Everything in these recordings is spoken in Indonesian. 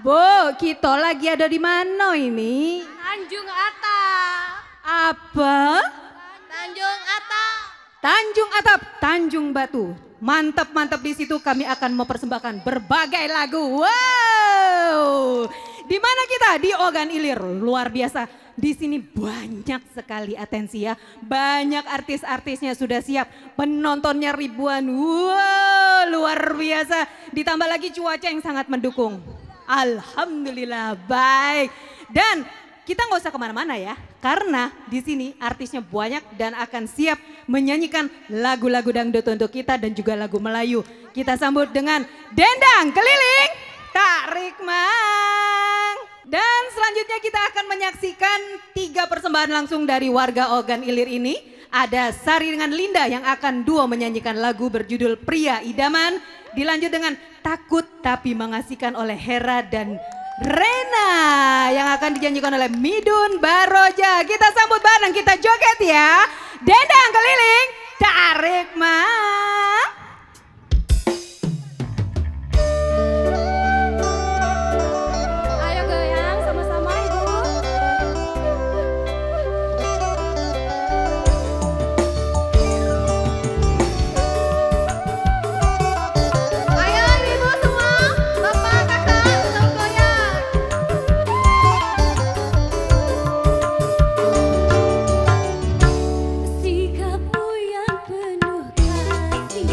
Bu, kita lagi ada di mana ini? Tanjung Ata. Apa? Tanjung Ata. Tanjung Atap, Tanjung Batu. Mantap-mantap, di situ kami akan mempersembahkan berbagai lagu. Wow. Di mana kita? Di Ogan Ilir. Luar biasa. Di sini banyak sekali atensi ya. Banyak artis-artisnya sudah siap. Penontonnya ribuan. Wow, luar biasa. Ditambah lagi cuaca yang sangat mendukung. Alhamdulillah baik. Dan kita nggak usah kemana-mana ya, karena di sini artisnya banyak dan akan siap menyanyikan lagu-lagu dangdut untuk kita dan juga lagu Melayu. Kita sambut dengan Dendang Keliling Tarik Mang. Dan selanjutnya kita akan menyaksikan 3 persembahan langsung dari warga Ogan Ilir ini. Ada Sari dengan Linda yang akan duo menyanyikan lagu berjudul Pria Idaman. Dilanjut dengan Takut Tapi Mengasihkan oleh Hera dan Rena yang akan dinyanyikan oleh Midun Baroja. Kita sambut bareng, kita joget ya. Dendang Keliling Tarik Mang. Ayo goyang sama-sama Ibu. Ayo ibu semua, bapak kakak untuk goyang. Sikapmu yang penuh kasih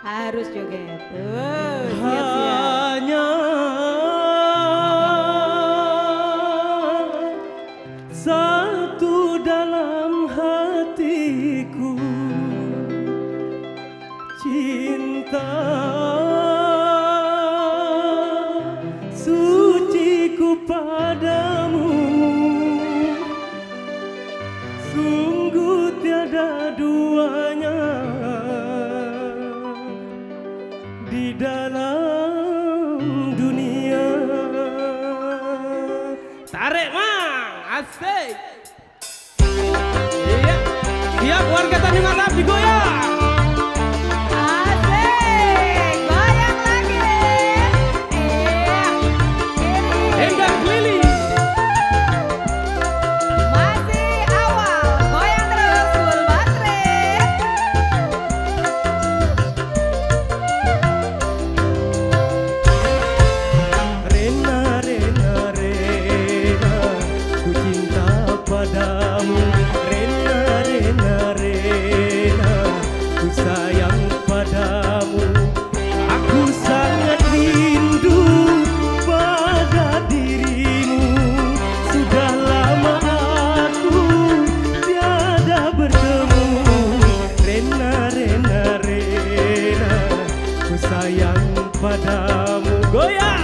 Harus joget. Siap-siap. Hanya satu dalam hatiku, cinta suciku padamu, sungguh tiada duanya di dalam dunia. Tarik mang, asik. Iya, siap warga Tanjung Atap digoyang. Asik, goyang lagi. Iya, kiri. Endang keliling. Masih awal, goyang terus full baterai. Rena, Rena, Rena, ku cinta padamu. Rena, Rena, Rena, ku sayang padamu. Aku sangat rindu pada dirimu. Sudah lama aku tiada bertemu. Rena, Rena, Rena, ku sayang padamu. Goyang!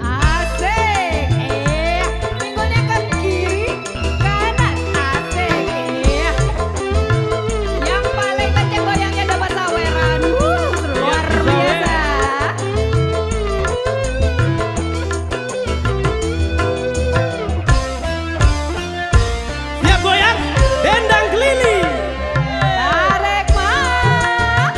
Asik, pinggulnya ke kiri, kanan, asik, yang paling kenceng goyangnya dapat saweran, luar biasa. Siap goyang, dendang keliling. Tarik mah.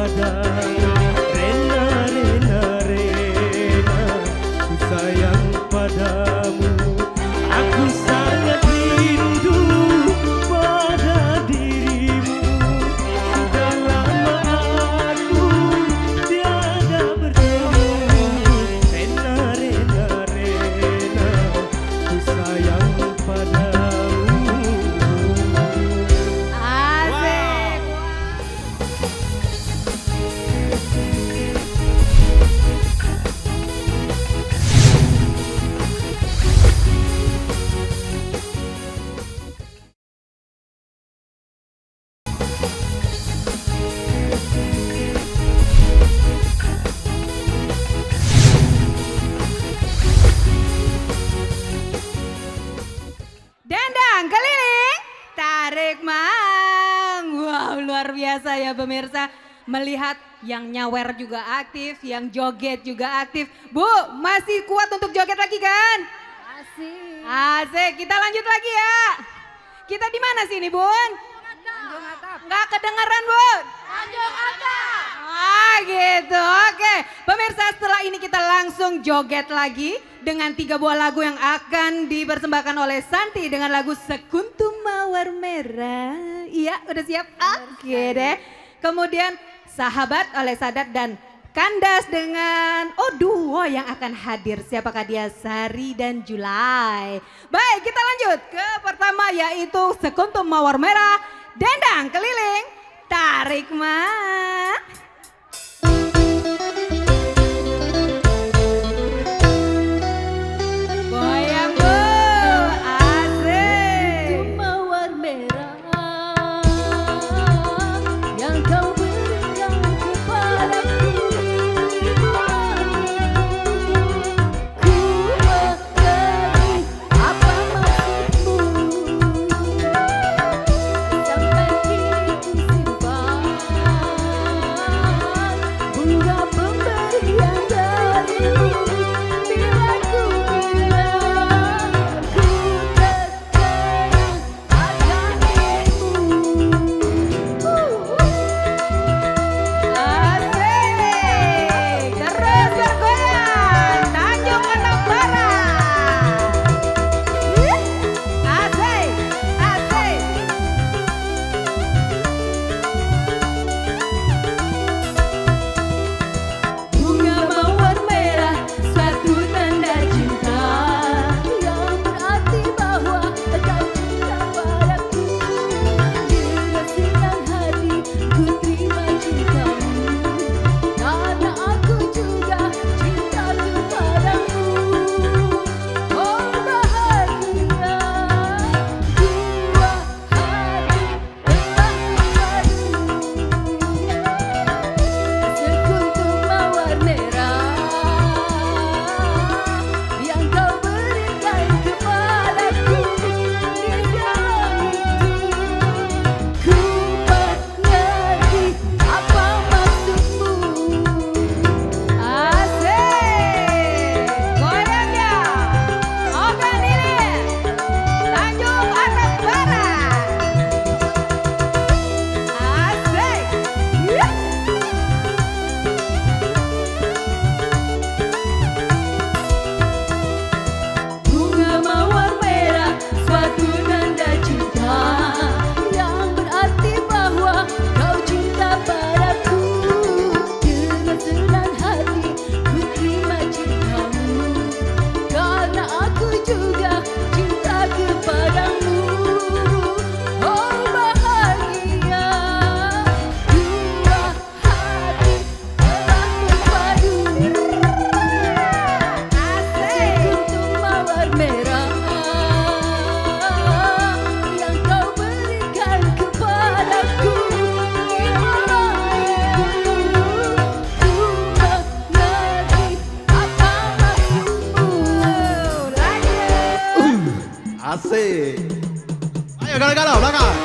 padamu. Rena, Rena, Rena, ku sayang padamu. Aku sangat rindu pada dirimu. Sudah lama aku tiada bertemu. Rena, Rena, Rena, ku sayang padamu. Asik. Dendang keliling, tarik mang. Wow, luar biasa ya pemirsa. Melihat yang nyawer juga aktif, yang joget juga aktif. Bu, masih kuat untuk joget lagi kan? Asik. Asik, kita lanjut lagi ya. Kita di mana sini, Bun? Tanjung Atap. Nggak kedengeran, Bun? Tanjung Atap. Ah gitu, oke. Pemirsa, setelah ini kita langsung joget lagi dengan 3 buah lagu yang akan dipersembahkan oleh Santi dengan lagu Sekuntum Mawar Merah. Iya, udah siap? Oke deh. Kemudian Sahabat oleh Sadat dan Kandas dengan duo yang akan hadir. Siapakah dia? Sari dan Julai. Baik, kita lanjut ke pertama yaitu Sekuntum Mawar Merah, Dendang Keliling, Tarik Mang. Goyang Bu, asik. Mawar merah yang kau berikan kepadaku. Ku mengerti apa maksudmu. Sampai kini ku simpan bunga pemberian darimu. Bila ku bilang ku terkenang akan dirimu. Asik, terus bergoyang, Tanjung Atap Barat. Asik, asik. Bunga mawar merah, suatu tanda cinta yang berarti bahwa kau cinta padaku. Dengan senang hati ku terima cintamu, karena aku juga cinta kepadamu. Oh bahagia, dua hati telah bersatu. Sekuntum mawar merah yang kau berikan kepadaku. Di dalam itu ku mengerti apa maksudmu. Asik, goyang ya. Ogan Ilir, Tanjung Atap Barat. Asik. Bunga mawar merah, suatu tanda cinta yang berarti bahwa kau cinta padaku. Dengan senang hati ku terima cintamu, karena aku juga cinta kepadamu. Oh bahagia, dua hati telah berpadu. Sekuntum mawar merah yang kau berikan kepadaku. Di malam itu ku mengerti apa maksudmu. Asik. Ayo galau-galau belakang.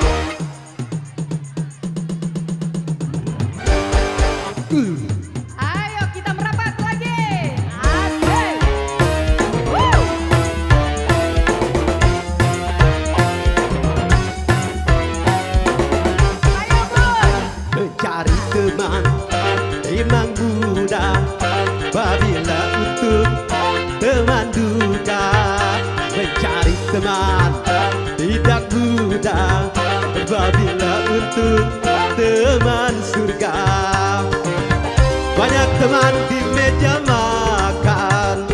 Ayo kita merapat lagi. Asik. Woo. Ayo Bun. Mencari teman memang mudah apabila untuk teman duka. Mencari teman tidak mudah apabila untuk teman surga. Banyak teman di meja makan,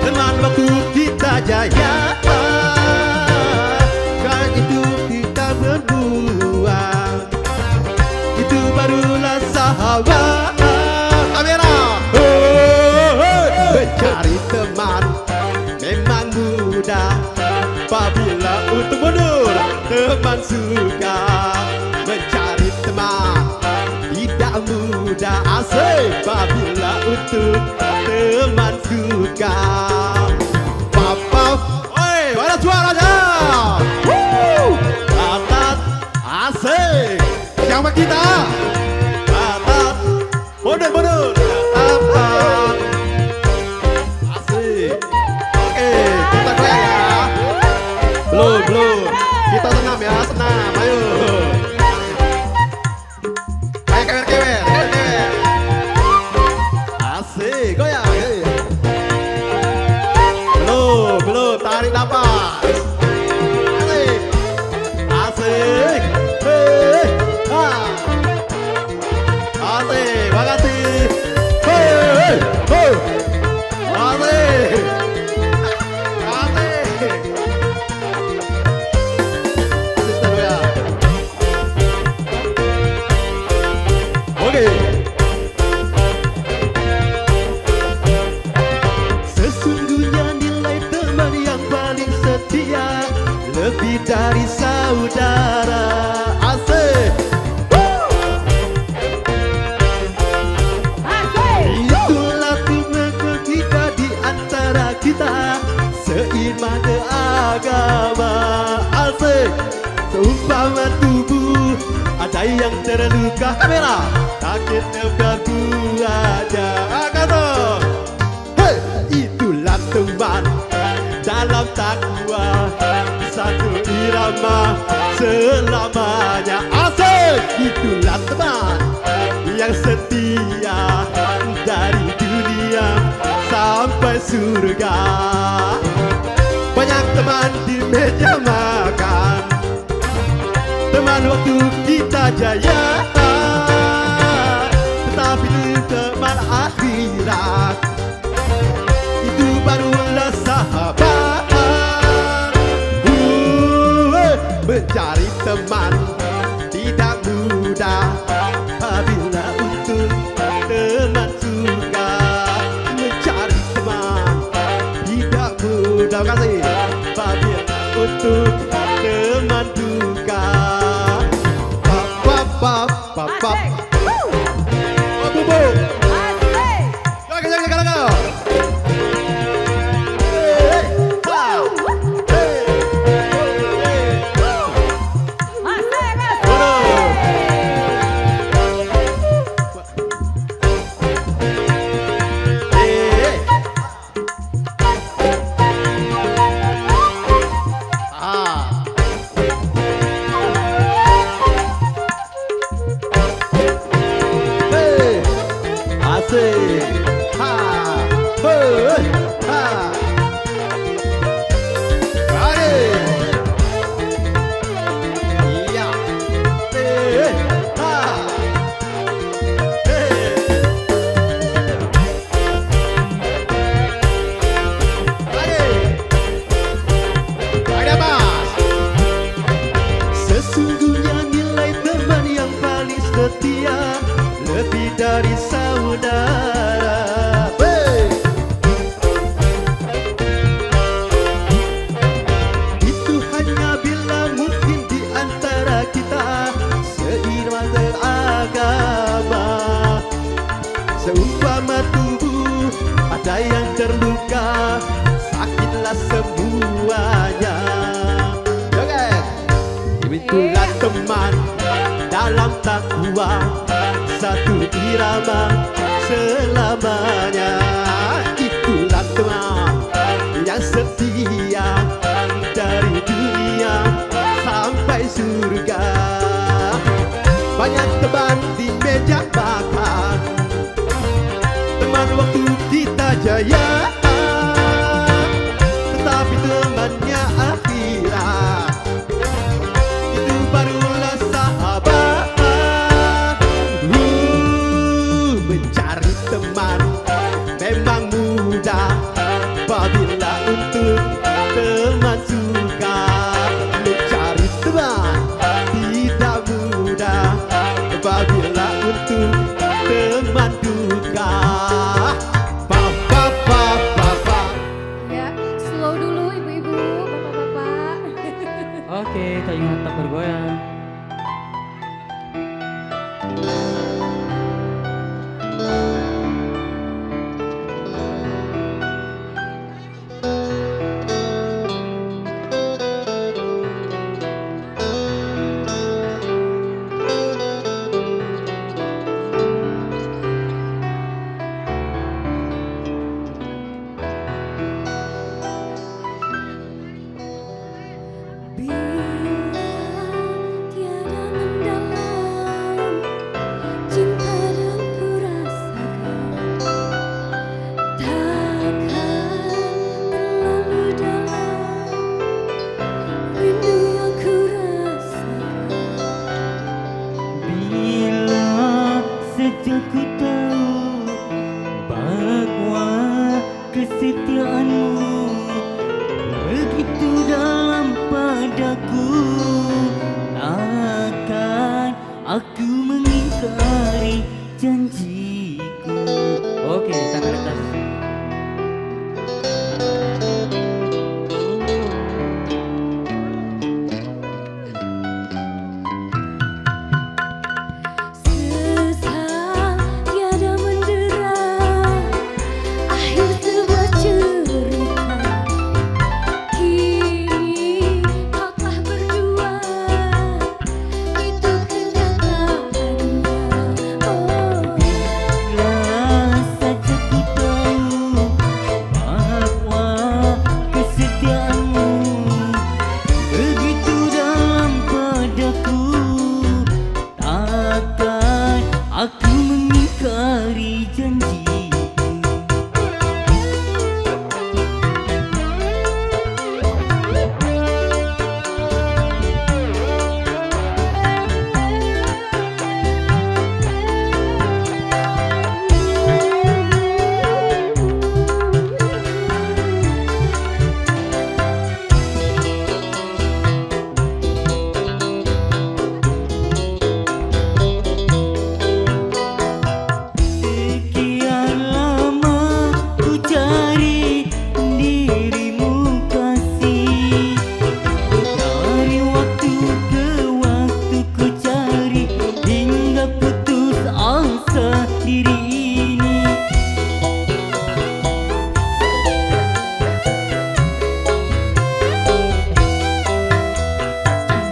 teman waktu kita jaya. Kan itu kita berdua, itu barulah sahabat. Kamera. Mencari teman memang mudah apabila untuk mundur teman suka. Mencari teman tidak mudah asik apabila untuk teman suka. Papa, oi, mana suaranya? Atat, asik. Siapa kita? Atat, mundur. Atat, asik. Oke, kita goyang ya. Belum. Kita senam ya, senam. Ayo. Kayak kewer. Asik, goyang. Belum, tarik nafas. Asik. Hei, ha. Asik, makasih. Hei. Asik. Asisten goyang. Oke. Sesungguhnya nilai teman yang paling setia lebih dari saudara. Asik. Itulah tujuan kita di antara kita, seiman agama. Asik. Seumpama tubuh ada yang terluka. Kamera. Sakitnya berdua aja. Kata. Hey, itulah teman dalam takwa, satu irama selamanya. Asik. Itulah teman yang setia dari dunia sampai surga. Banyak teman di meja makan, teman waktu kita jaya. Tetapi di teman akhirat, itu barulah sahabat. Mencari teman tidak mudah apabila untuk teman suka. Mencari teman tidak mudah kasih apabila untuk teman duka. Pap. Oh, bubu. Go. Asik. Ha. Hei. Ha. Mari. Iya. Hei. Ha. Hei. Mari. Ada Mas. Sesungguhnya nilai teman yang paling setia lebih dari saudara. Hey! Itu hanya bila mungkin di antara kita seirama agama. Seumpama tubuh ada yang terluka, sakitlah semuanya. Joget. Itulah teman dalam takwa, satu irama selamanya. Itulah teman yang setia dari dunia sampai surga. Banyak teman di meja makan, Teman waktu kita jaya, tetapi temannya akhirat. Itu barulah sahabat. Mencari teman memang mudah, apabila untuk teman suka. Mencari teman tidak mudah, apabila untuk teman duka. Pa pa pa pa pa. Ya, slow dulu ibu-ibu, bapak-bapak. Oke, tayungan tak bergoyang. Bila tiada mendalam, cinta dan ku rasakan, takkan terlalu dalam. Bila sejak ku tahu bahwa kesetiaanmu begitu dalam padaku, takkan aku mengingkari janjiku. Oke, tangan atas. Sesal tiada mendera, akhir sebuah cerita. Kini haklah berdua, itu kenyataannya. Oh, Bila saja ku tahu bahwa kesetiaanmu begitu dalam padaku, takkan aku mengingkari janjiku. Sekian lama ku cari dirimu kasih, dari waktu ke waktu ku cari, hingga putus asa diri ini.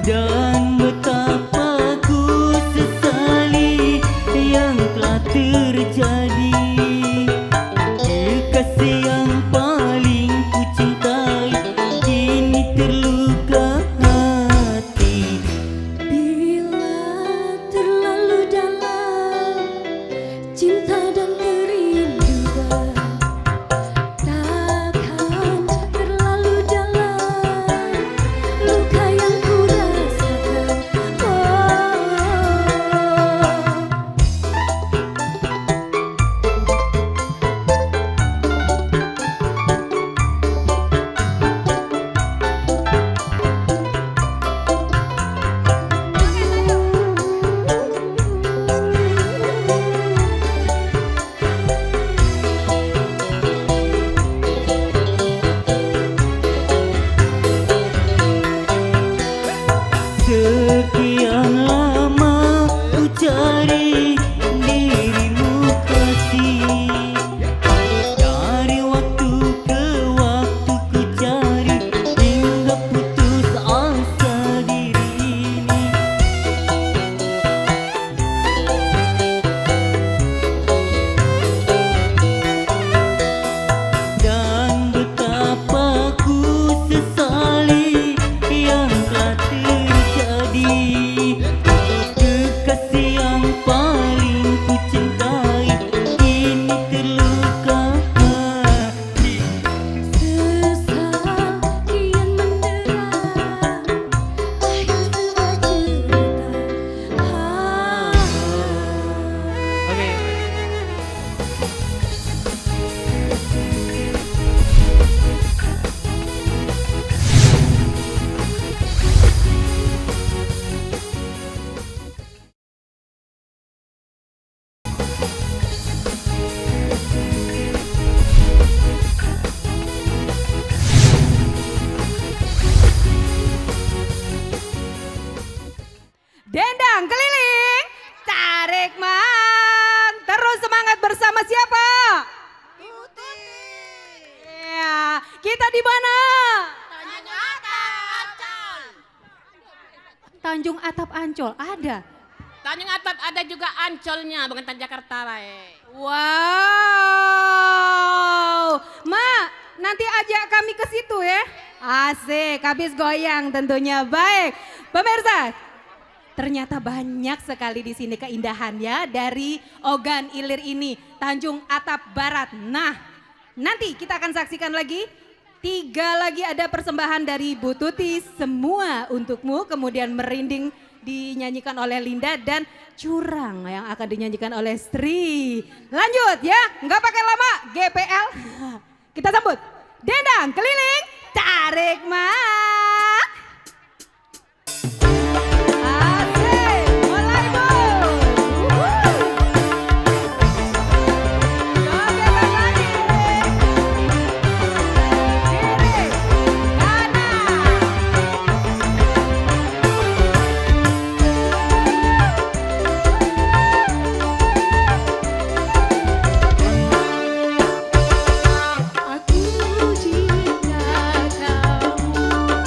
Dan betapa ku sesali yang telah terjadi. Kekasih yang paling ku cintai kini terluka hati. bila terlalu dalam, cinta dan kerinduan, takkan terlalu dalam luka yang ku rasakan. Sekian lama ku cari dirimu kasih, dari waktu ke waktu ku cari, hingga putus asa diri ini. Dan betapa ku sesali yang telah terjadi. Kekasih yang paling Dendang keliling, tarik mang. Terus semangat bersama siapa? Ya, kita di mana? Tanjung Atap Ancol ada. Tanjung Atap ada juga Ancolnya, bukan Tanjung Jakarta lah. Wow, Ma, nanti ajak kami ke situ ya. Asik, habis goyang tentunya. Baik, pemirsa, ternyata banyak sekali di sini keindahan ya dari Ogan Ilir ini, Tanjung Atap Barat. Nah, nanti kita akan saksikan lagi. 3 lagi ada persembahan dari Bu Tuti, semua untukmu. Kemudian Merinding dinyanyikan oleh Linda dan Curang yang akan dinyanyikan oleh Sri. Lanjut ya, nggak pakai lama, GPL. Kita sambut. Dendang keliling, tarik mak. Asik, mulai bos. Joget lagi. Kiri, kanan. Aku jika kamu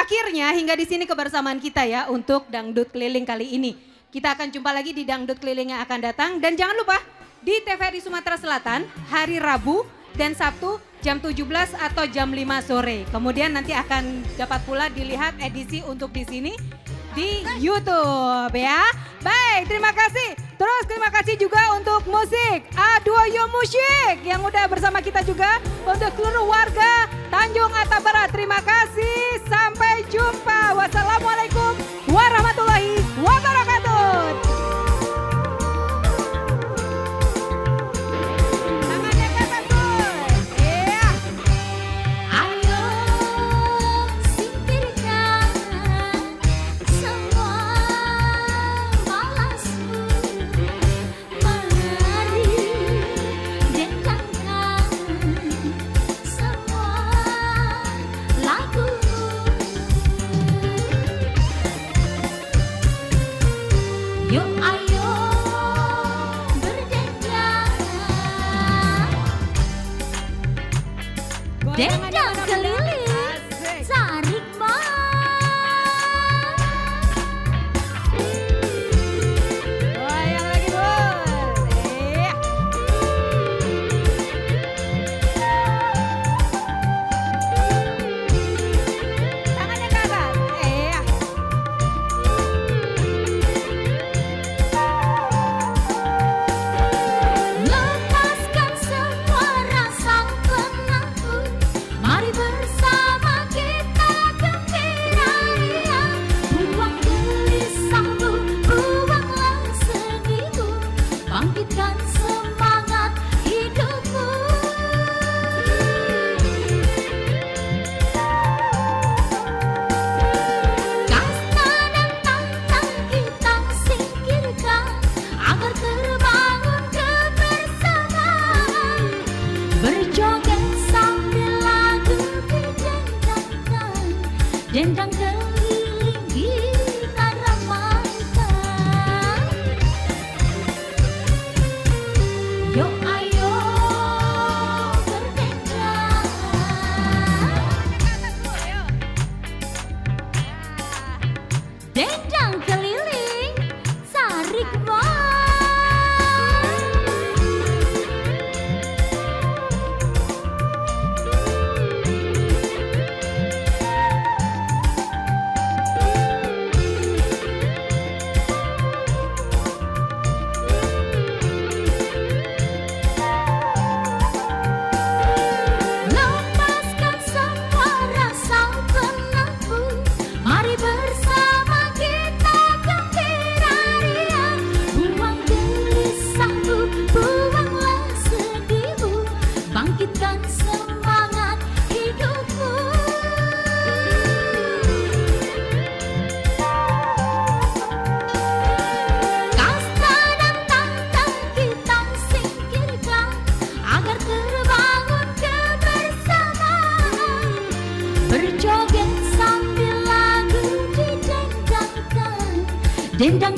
akhirnya hingga di sini kebersamaan kita ya untuk Dangdut Keliling kali ini. Kita akan jumpa lagi di Dangdut Keliling yang akan datang. Dan jangan lupa di TVRI Sumatera Selatan hari Rabu dan Sabtu jam 17 atau jam 5 sore. Kemudian nanti akan dapat pula dilihat edisi untuk di sini di YouTube ya. Baik, terima kasih. Terus terima kasih juga untuk musik Aduoyo Musik yang udah bersama kita juga. Untuk seluruh warga Tanjung Atap Barat, terima kasih. Sampai jumpa. Wassalamualaikum warahmatullahi wabarakatuh. Tangannya ke atas, boy. Iya. Ayo singkirkan semua malasmu. Mari dendangkan semua lagumu. Yuk ayo berdendang. Dendang keliling, tarik Goyang lagi, boy. Iya. Tangannya ke atas. Iya. Lepaskan semua rasa penakut. Mari bersama kita gembira ria. Buang gelisahmu, buanglah sedihmu. Bangkitkan semangat hidupmu. Kasta dan tantang kita singkirkan agar terbangun kebersamaan. Berjoget sambil lagu didendangkan. Dendang keliling gitar ramaikan. Yuk ayo berdendang. Dendang keliling, tarik lepaskan semua rasa penakut. Mari bersama kita gembira ria. Buang gelisahmu, buanglah sedihmu. Bangkitkan semangat hidupmu. Kasta dan tantang kita singkirkan agar terbangun kebersamaan. Berjoget sambil lagu didendangkan. Dendang